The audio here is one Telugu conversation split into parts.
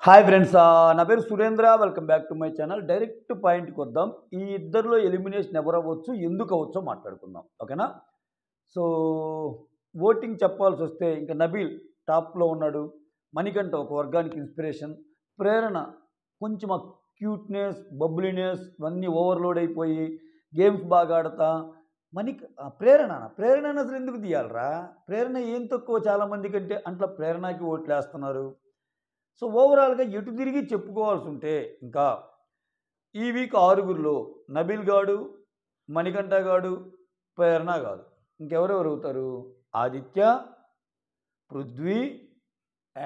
హాయ్ ఫ్రెండ్స్, నా పేరు Surendra. Welcome back to my channel. Direct పాయింట్కి వద్దాం. ఈ ఇద్దరిలో ఎలిమినేషన్ ఎవరు అవ్వచ్చు, ఎందుకు అవ్వచ్చో మాట్లాడుకుందాం, ఓకేనా? సో ఓటింగ్ చెప్పాల్సి వస్తే ఇంకా నబీల్ టాప్లో ఉన్నాడు. మణికంఠ ఒక వర్గానికి ఇన్స్పిరేషన్. ప్రేరణ కొంచెం ఆ క్యూట్నెస్, బబ్లీనెస్ ఇవన్నీ ఓవర్లోడ్ అయిపోయి గేమ్స్ బాగా ఆడతా. ప్రేరణ అసలు ఎందుకు తీయాలరా? ప్రేరణ ఏం తక్కువ చాలామంది కంటే, అట్లా ప్రేరణకి ఓట్లు వేస్తున్నారు. సో ఓవరాల్గా ఎటు తిరిగి చెప్పుకోవాల్సి ఉంటే ఇంకా ఈ వీక్ 6గురిలో నబీల్ గాడు, మణికంఠ గాడు, ప్రేరణ గాడు. ఇంకెవరెవరు అవుతారు? Aditya, Prithvi,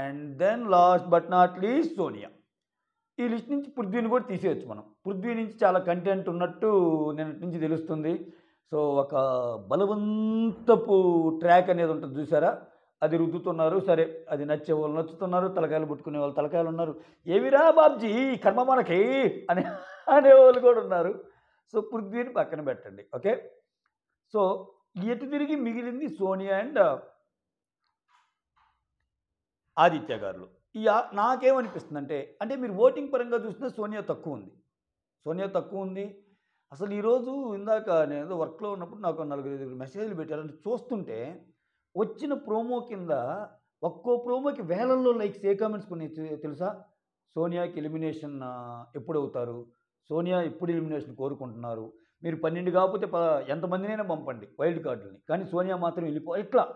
and then last but not least Sonia. ఈ లిస్ట్ నుంచి పృథ్వీని కూడా తీసేయచ్చు మనం. పృథ్వీ నుంచి చాలా కంటెంట్ ఉన్నట్టు నిన్నటి నుంచి తెలుస్తుంది. సో ఒక బలవంతపు ట్రాక్ అనేది ఉంటుంది చూసారా, అది రుద్దుతున్నారు. సరే, అది నచ్చే వాళ్ళు నచ్చుతున్నారు, తలకాయలు పుట్టుకునే వాళ్ళు తలకాయలు ఉన్నారు. ఏమిరా బాబ్జీ కర్మ మనకి అని అనేవాళ్ళు కూడా ఉన్నారు. సో పృథ్వీని పక్కన పెట్టండి, ఓకే? సో ఎటు తిరిగి మిగిలింది సోనియా అండ్ ఆదిత్య గారు. నాకేమనిపిస్తుంది అంటే మీరు ఓటింగ్ పరంగా చూసినా సోనియా తక్కువ ఉంది. అసలు ఈరోజు ఇందాక నేను వర్క్లో ఉన్నప్పుడు నాకు 4-5 మెసేజ్లు పెట్టారంటే చూస్తుంటే వచ్చిన ప్రోమో కింద ఒక్కో ప్రోమోకి వేలల్లో లైక్స్, ఏ కామెంట్స్ కొన్ని తెలుసా? సోనియాకి ఎలిమినేషన్ ఎప్పుడు అవుతారు, సోనియా ఎప్పుడు ఎలిమినేషన్ కోరుకుంటున్నారు, మీరు 12 కాకపోతే ఎంతమందినైనా పంపండి వైల్డ్ కార్డులని, కానీ సోనియా మాత్రం ఇట్లా.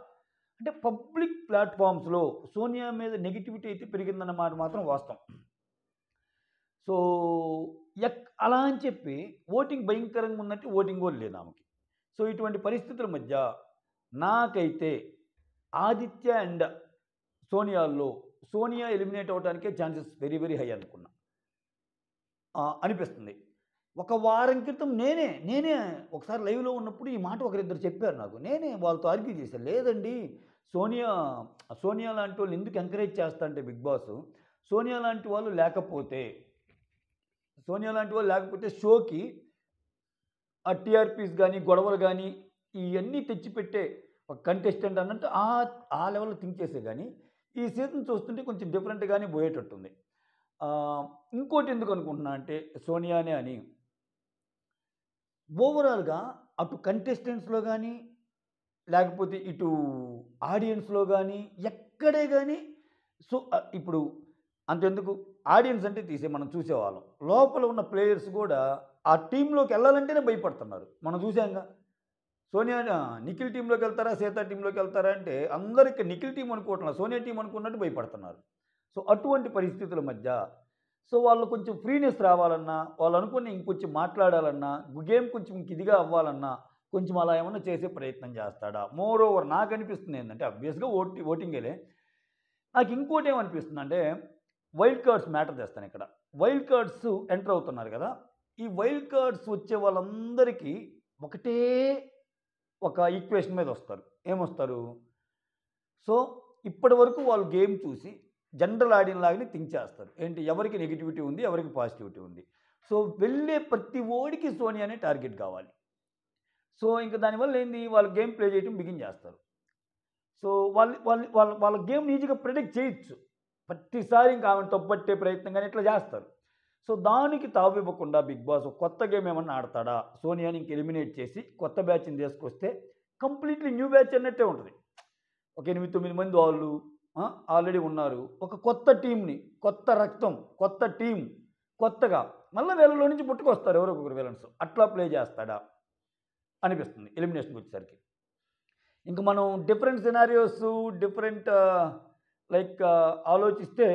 అంటే పబ్లిక్ ప్లాట్ఫామ్స్లో సోనియా మీద నెగిటివిటీ అయితే పెరిగిందన్నమాట మాత్రం వాస్తవం. సో అలా అని చెప్పి ఓటింగ్ భయంకరంగా ఉన్నట్టు ఓటింగ్ కూడా లేదు ఆమెకి. సో ఇటువంటి పరిస్థితుల మధ్య నాకైతే ఆదిత్య అండ్ సోనియాల్లో సోనియా ఎలిమినేట్ అవడానికే ఛాన్సెస్ వెరీ వెరీ హై అనిపిస్తుంది. ఒక వారం క్రితం నేనే ఒకసారి లైవ్లో ఉన్నప్పుడు ఈ మాట ఒకరిద్దరు చెప్పారు నాకు. నేనే వాళ్ళతో ఆర్గ్యూ చేశాను. లేదండి, సోనియా లాంటి వాళ్ళు ఎందుకు ఎంకరేజ్ చేస్తా అంటే బిగ్ బాస్, సోనియా లాంటి వాళ్ళు లేకపోతే షోకి ఆ టీఆర్పీస్ కానీ గొడవలు కానీ ఇవన్నీ తెచ్చిపెట్టే ఒక కంటెస్టెంట్ అన్నట్టు ఆ లెవెల్లో థింక్ చేసే. కానీ ఈ సీజన్ చూస్తుంటే కొంచెం డిఫరెంట్గానే పోయేటట్టుంది. ఇంకోటి ఎందుకు అనుకుంటున్నా అంటే సోనియానే అని, ఓవరాల్గా అటు కంటెస్టెంట్స్లో కానీ లేకపోతే ఇటు ఆడియన్స్లో కానీ ఎక్కడే కానీ. సో ఇప్పుడు అంతెందుకు ఆడియన్స్ అంటే తీసే మనం చూసేవాళ్ళం, లోపల ఉన్న ప్లేయర్స్ కూడా ఆ టీంలోకి వెళ్ళాలంటేనే భయపడుతున్నారు. మనం చూసాంగా, సోనియా నిఖిల్ టీంలోకి వెళ్తారా, సీతా టీంలోకి వెళ్తారా అంటే అందరికీ నిఖిల్ టీం అనుకోవట్లేదు, సోనియా టీం అనుకున్నట్టు భయపడుతున్నారు. సో అటువంటి పరిస్థితుల మధ్య సో వాళ్ళు కొంచెం ఫ్రీనెస్ రావాలన్నా, వాళ్ళు అనుకుని ఇంకొంచెం మాట్లాడాలన్నా, గేమ్ కొంచెం ఇదిగా అవ్వాలన్నా కొంచెం అలా ఏమన్నా చేసే ప్రయత్నం చేస్తాడా? మోర్ ఓవర్ నాకు అనిపిస్తుంది ఏంటంటే, అబ్వియస్గా ఓటింగేలే. నాకు ఇంకోటి ఏమనిపిస్తుంది అంటే వైల్డ్ కార్డ్స్ మ్యాటర్ చేస్తాను ఇక్కడ. వైల్డ్ కార్డ్స్ ఎంటర్ అవుతున్నారు కదా, ఈ వైల్డ్ కార్డ్స్ వచ్చే వాళ్ళందరికీ ఒకటే ఒక ఈక్వేషన్ మీద వస్తారు. ఏమొస్తారు? సో ఇప్పటి వరకు వాళ్ళు గేమ్ చూసి జనరల్ ఆడియన్ లాగానే థింక్ చేస్తారు. ఏంటి, ఎవరికి నెగిటివిటీ ఉంది, ఎవరికి పాజిటివిటీ ఉంది. సో వెళ్ళే ప్రతి ఓడికి సోనియానే టార్గెట్ కావాలి. సో ఇంకా దానివల్ల ఏంది, వాళ్ళు గేమ్ ప్లే చేయడం బిగిన్ చేస్తారు. సో వాళ్ళ గేమ్ ఈజీగా ప్రిడిక్ట్ చేయొచ్చు. ప్రతిసారి ఇంకా ఆమెను తప్పట్టే ప్రయత్నం కానీ ఇట్లా చేస్తారు. సో దానికి తావివ్వకుండా బిగ్ బాస్ కొత్త గేమ్ ఏమన్నా ఆడతాడా? సోనియాని ఇంక ఎలిమినేట్ చేసి కొత్త బ్యాచ్ని తీసుకొస్తే కంప్లీట్లీ న్యూ బ్యాచ్ అన్నట్టే ఉంటుంది. ఒక 8-9 మంది వాళ్ళు ఆల్రెడీ ఉన్నారు. ఒక కొత్త టీంని, కొత్త రక్తం, కొత్త టీం, కొత్తగా మళ్ళీ వీళ్ళలో నుంచి పుట్టుకొస్తారు ఎవరో ఒకరు విలన్స్. అట్లా ప్లే చేస్తాడా అనిపిస్తుంది ఎలిమినేషన్కి వచ్చేసరికి. ఇంక మనం డిఫరెంట్ సినారియోస్, డిఫరెంట్ ఆలోచిస్తే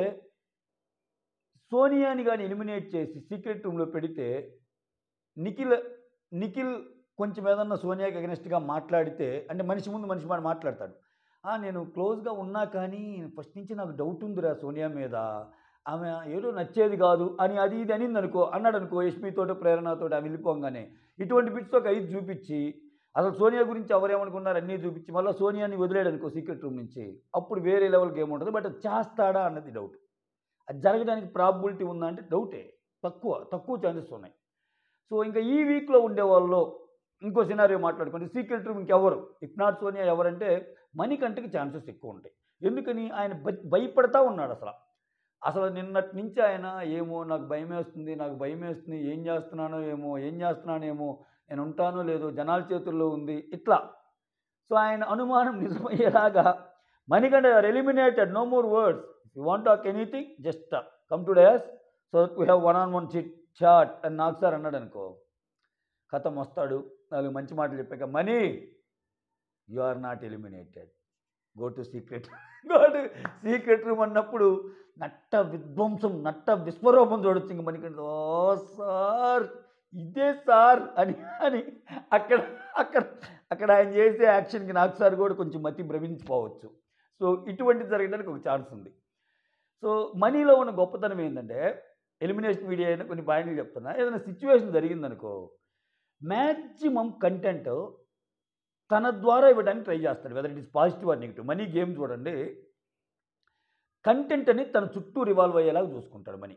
సోనియాని కానీ ఎలిమినేట్ చేసి సీక్రెట్ రూమ్లో పెడితే నిఖిల్ కొంచెం ఏదన్నా సోనియాకి అగెనెస్ట్గా మాట్లాడితే, అంటే మనిషి ముందు మనిషి మాట మాట్లాడతాడు. నేను క్లోజ్గా ఉన్నా కానీ ఫస్ట్ నుంచి నాకు డౌట్ ఉందిరా సోనియా మీద, ఆమె ఏదో నచ్చేది కాదు అని అది ఇది అన్నాడు అనుకో, యష్మితోటో ప్రేరణతో ఆమె వెళ్ళిపోగానే ఇటువంటి బిట్స్ ఒక 5 చూపించి అసలు సోనియా గురించి ఎవరేమనుకున్నారు అన్నీ చూపించి మళ్ళీ సోనియాని వదిలేడు అనుకో సీక్రెట్ రూమ్ నుంచి, అప్పుడు వేరే లెవెల్ గేమ్ ఉంటుంది. బట్ అది చేస్తాడా అన్నది డౌట్. అది జరగడానికి ప్రాబిలిటీ ఉందా అంటే డౌటే, తక్కువ ఛాన్సెస్ ఉన్నాయి. సో ఇంకా ఈ వీక్లో ఉండే వాళ్ళు ఇంకో సినారియో మాట్లాడుకుంటే సీక్రెట్ రూమ్ ఇంకెవరు, ఇఫ్ నాట్ సోనియా ఎవరంటే మణికంఠకి ఛాన్సెస్ ఎక్కువ ఉంటాయి. ఎందుకని, ఆయన భయపడతా ఉన్నాడు. అసలు అసలు నిన్నటి నుంచి ఆయన ఏమో నాకు భయమేస్తుంది, ఏం చేస్తున్నానేమో, నేను ఉంటానో లేదో, జనాల చేతుల్లో ఉంది ఇట్లా. సో, ఆయన అనుమానం నిజమయ్యేలాగా Manikanta you are eliminated, no more words. You want talk anything just come to dais so that we have one on one chit chat అని నాకు సార్ అన్నాడనుకో, కథం వస్తాడు 4 మంచి మాటలు చెప్పాక, Mani you are not eliminated, go to secret room అన్నప్పుడు నట్ట విధ్వంసం, నట్ట విశ్వరూపం చూడొచ్చు. ఇంక మనకి ఓ సార్ ఇదే సార్ అని అని అక్కడ అక్కడ అక్కడ ఆయన చేసే యాక్షన్కి నాకు సార్ కూడా కొంచెం మతి భ్రమించిపోవచ్చు. సో ఇటువంటిది జరగడానికి ఒక ఛాన్స్ ఉంది. సో మనీలో ఉన్న గొప్పతనం ఏంటంటే, ఎలిమినేషన్ వీడియో అయినా కొన్ని పాయింట్లు చెప్తున్నా, ఏదైనా సిచ్యువేషన్ జరిగిందనుకో మ్యాక్సిమం కంటెంట్ తన ద్వారా ఇవ్వడానికి ట్రై చేస్తాడు, whether it is positive or negative. Money game చూడండి, కంటెంట్ అని తన చుట్టూ రివాల్వ్ అయ్యేలాగా చూసుకుంటాడు మనీ.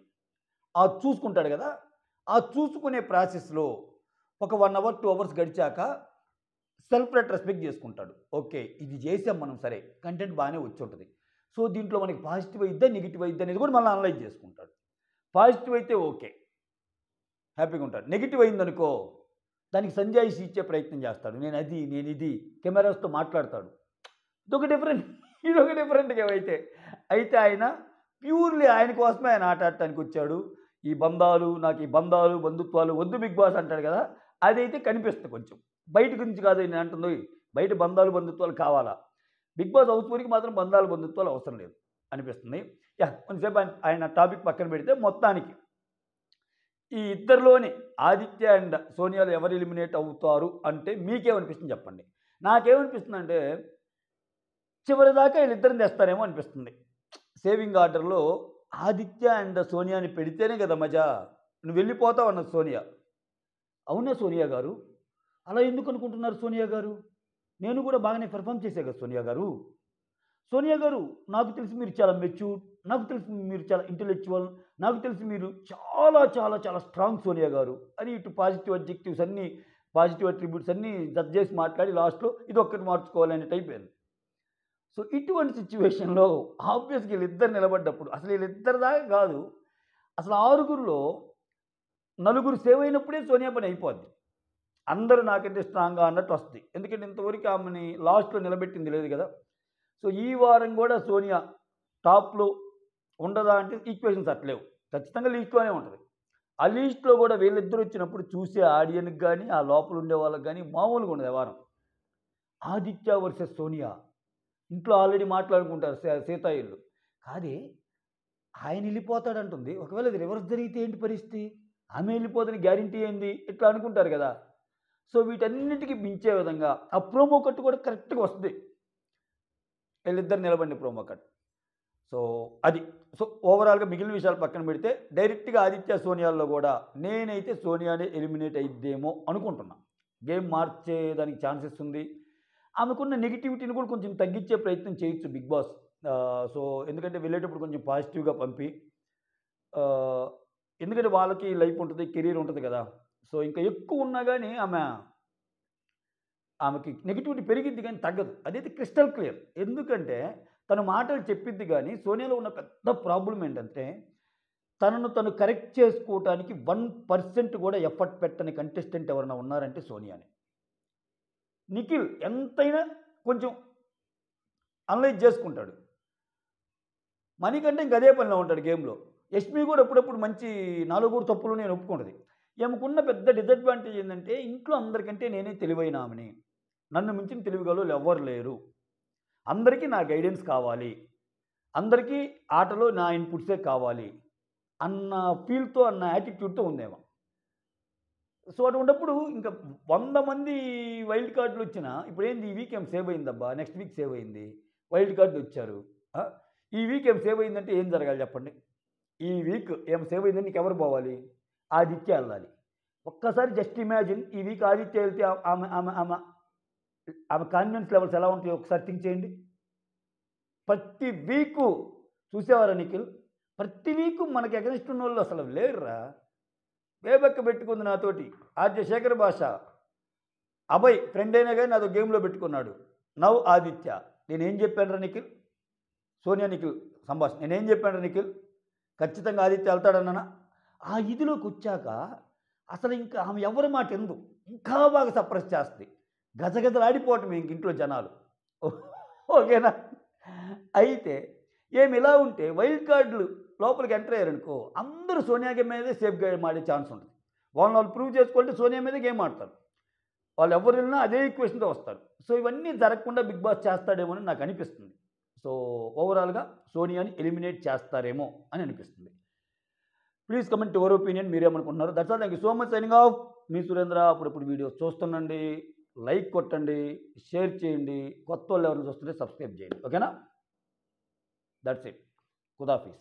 ఆ చూసుకుంటాడు కదా, ఆ చూసుకునే ప్రాసెస్లో ఒక 1 అవర్ 2 అవర్స్ గడిచాక సెల్ఫ్ రెట్రోస్పెక్ట్ చేసుకుంటాడు. ఓకే ఇది చేసాం మనం, సరే కంటెంట్ బాగానే వచ్చి ఉంటుంది, సో దీంట్లో మనకి పాజిటివ్ అయిద్దా నెగిటివ్ అయిద్దా అనేది కూడా మళ్ళీ అనలైజ్ చేసుకుంటాడు. పాజిటివ్ అయితే ఓకే హ్యాపీగా ఉంటాడు, నెగిటివ్ అయిందనుకో దానికి సంజాయిషి ఇచ్చే ప్రయత్నం చేస్తాడు, నేను ఇది కెమెరాస్తో మాట్లాడతాడు. ఇదొక డిఫరెంట్ గేమ్ అయితే ఆయన ప్యూర్లీ ఆయన కోసమే ఆయన ఆట ఆడటానికి వచ్చాడు. ఈ బంధాలు బంధుత్వాలు వద్దు బిగ్ బాస్ అంటాడు కదా, అదైతే కనిపిస్తుంది కొంచెం. బయట గురించి కాదు నేను అంటుంది, బయట బంధాలు బంధుత్వాలు కావాలా, బిగ్ బాస్ హౌస్ వరకు మాత్రం బంధాలు బంధుత్వాలు అవసరం లేదు అనిపిస్తుంది. కొంచెంసేపు ఆయన టాపిక్ పక్కన పెడితే, మొత్తానికి ఈ ఇద్దరిలోని ఆదిత్య అండ్ సోనియాలో ఎవరు ఎలిమినేట్ అవుతారు అంటే మీకేమనిపిస్తుంది చెప్పండి. నాకేమనిపిస్తుంది అంటే చివరిదాకా వీళ్ళిద్దరిని తెస్తారేమో అనిపిస్తుంది. సేవింగ్ ఆర్డర్లో ఆదిత్య అండ్ సోనియాని పెడితేనే కదా మజా. నువ్వు వెళ్ళిపోతావు అన్నది సోనియా. అవునా సోనియా గారు, అలా ఎందుకు అనుకుంటున్నారు సోనియా గారు? నేను కూడా బాగానే పెర్ఫామ్ చేసే కదా సోనియా గారు. సోనియా గారు నాకు తెలిసి మీరు చాలా మెచ్యూర్, నాకు తెలిసి మీరు చాలా ఇంటెలెక్చువల్, నాకు తెలిసి మీరు చాలా చాలా చాలా స్ట్రాంగ్ సోనియా గారు అని ఇటు పాజిటివ్ అడ్జెక్టివ్స్ అన్నీ, పాజిటివ్ అట్రిబ్యూట్స్ అన్నీ జడ్జ్ చేసి మాట్లాడి లాస్ట్లో ఇది ఒక్కటి మార్చుకోవాలనే టైప్ అయింది. సో ఇటువంటి సిచ్యువేషన్లో ఆబ్వియస్గా వీళ్ళిద్దరు నిలబడ్డప్పుడు, అసలు వీళ్ళిద్దరు దాకా కాదు, అసలు 6గురిలో 4 సేవ్ అయినప్పుడే సోనియా పని అయిపోద్ది. అందరూ నాకంటే స్ట్రాంగ్గా అన్నట్టు వస్తుంది, ఎందుకంటే ఇంతవరకు ఆమెని లాస్ట్లో నిలబెట్టింది లేదు కదా. సో ఈ వారం కూడా సోనియా టాప్లో ఉండదా అంటే ఈక్వేషన్స్ అట్లేవు, ఖచ్చితంగా లీస్ట్లోనే ఉంటుంది. ఆ లీస్ట్లో కూడా వీళ్ళిద్దరు వచ్చినప్పుడు చూసే ఆడియన్కి కానీ ఆ లోపల ఉండే వాళ్ళకి కానీ మామూలుగా ఉండదు వారం. ఆదిత్య వర్సెస్ సోనియా ఇంట్లో ఆల్రెడీ మాట్లాడుకుంటారు సీతాయిళ్ళు, కాదే ఆయన వెళ్ళిపోతాడంటుంది, ఒకవేళ అది రివర్స్ జరిగితే ఏంటి పరిస్థితి, ఆమె వెళ్ళిపోదని గ్యారంటీ ఏంది, ఇట్లా అనుకుంటారు కదా. సో వీటన్నిటికీ మించే విధంగా ఆ ప్రోమో కట్ కూడా కరెక్ట్గా వస్తుంది, వీళ్ళిద్దరు నిలబడిన ప్రోమో కట్. సో అది. సో ఓవరాల్గా మిగిలిన విషయాలు పక్కన పెడితే డైరెక్ట్గా ఆదిత్య సోనియాల్లో కూడా నేనైతే సోనియానే ఎలిమినేట్ అయిద్దేమో అనుకుంటున్నా. గేమ్ మార్చేదానికి ఛాన్సెస్ ఉంది. ఆమెకున్న నెగిటివిటీని కూడా కొంచెం తగ్గించే ప్రయత్నం చేయొచ్చు బిగ్ బాస్. సో ఎందుకంటే వెళ్ళేటప్పుడు కొంచెం పాజిటివ్గా పంపి, ఎందుకంటే వాళ్ళకి లైఫ్ ఉంటుంది, కెరీర్ ఉంటుంది కదా. సో ఇంకా ఎక్కువ ఉన్నా కానీ ఆమెకి నెగిటివిటీ పెరిగిద్ది కానీ తగ్గదు, అదైతే క్రిస్టల్ క్లియర్. ఎందుకంటే తను మాటలు చెప్పిద్ది కానీ సోనియాలో ఉన్న పెద్ద ప్రాబ్లం ఏంటంటే తనను తను కరెక్ట్ చేసుకోవటానికి 1% కూడా ఎఫర్ట్ పెట్టని కంటెస్టెంట్ ఎవరైనా ఉన్నారంటే సోనియానే. నిఖిల్ ఎంతైనా కొంచెం అనలైజ్ చేసుకుంటాడు, మణికంటే ఇంక అదే పనిలో ఉంటాడు గేమ్లో. యష్మి కూడా అప్పుడప్పుడు మంచి 4 తప్పులు నేను ఒప్పుకుంటుంది. ఏమకున్న పెద్ద డిసడ్వాంటేజ్ ఏంటంటే ఇంట్లో అందరికంటే నేనే తెలివైన ఆమెని, నన్ను మించిన తెలివిగలలు ఎవ్వరు లేరు, అందరికీ నా గైడెన్స్ కావాలి, అందరికీ ఆటలో నా ఇన్పుట్సే కావాలి అన్న ఫీల్తో, అన్న యాటిట్యూడ్తో ఉందేమో. సో అటువంటిప్పుడు ఇంకా 100 మంది వైల్డ్ కార్డులు వచ్చినా ఇప్పుడు ఏంది, ఈ వీక్ ఏం సేవ్ అయిందబ్బా, నెక్స్ట్ వీక్ సేవ్ అయింది, వైల్డ్ కార్డులు వచ్చారు, ఈ వీక్ ఏం సేవ్ అయిందంటే ఏం జరగాలి చెప్పండి? ఈ వీక్ ఏం సేవ్ అయిందని నీకు ఎవరు పోవాలి? ఆదిత్య వెళ్ళాలి. ఒక్కసారి జస్ట్ ఇమాజిన్, ఈ వీక్ ఆదిత్య వెళ్తే ఆమె ఆమె ఆమె ఆమె కాన్ఫిడెన్స్ లెవెల్స్ ఎలా ఉంటాయో ఒకసారి థింక్ చేయండి. ప్రతి వీకు చూసేవారా నిఖిల్? ప్రతి వీకు మనకి ఎగనిస్ట్ ఉన్న వాళ్ళు అసలు లేరురా. బేబెక్క పెట్టుకుంది నాతోటి, ఆద్య శేఖర్ భాష, అభయ్ ఫ్రెండ్ అయినా కానీ నాతో గేమ్లో పెట్టుకున్నాడు. నవ్ ఆదిత్య. నేనేం చెప్పాను రా నిఖిల్, సోనియా నిఖిల్ సంభాషణ నేనేం చెప్పాను రా నిఖిల్, ఖచ్చితంగా ఆదిత్య వెళ్తాడన్నా ఆ ఇదిలోకి వచ్చాక అసలు ఇంకా ఆమె ఎవరి మాట ఎందు ఇంకా బాగా సప్రెస్ చేస్తుంది. గజగజలాడిపోవటం ఇంక ఇంట్లో జనాలు. ఓకేనా? అయితే ఏమి ఇలా ఉంటే వైల్డ్ కార్డులు లోపలికి ఎంటర్ అయ్యారనుకో అందరూ సోనియా మీదే సేఫ్ గేమ్ ఆడే ఛాన్స్ ఉంటుంది. వాళ్ళు ప్రూవ్ చేసుకుంటే సోనియా మీదే గేమ్ ఆడతారు. వాళ్ళు ఎవరు వెళ్ళినా అదే ఈక్వేషన్‌తో వస్తారు. సో ఇవన్నీ జరగకుండా బిగ్ బాస్ చేస్తాడేమో అని నాకు అనిపిస్తుంది. సో ఓవరాల్‌గా సోనియాని ఎలిమినేట్ చేస్తారేమో అని అనిపిస్తుంది. Please comment your opinion. మీరేమనుకుంటున్నారు? That's all. Thank you so much. Signing off. మీ సురేంద్ర. అప్పుడప్పుడు వీడియోస్ చూస్తుండండి. లైక్ కొట్టండి, షేర్ చేయండి. కొత్తోళ్ళు ఎవరైనా చూస్తుంటే సబ్స్క్రైబ్ చేయండి. ఓకేనా? That's it. ఖుదాఫిజ్.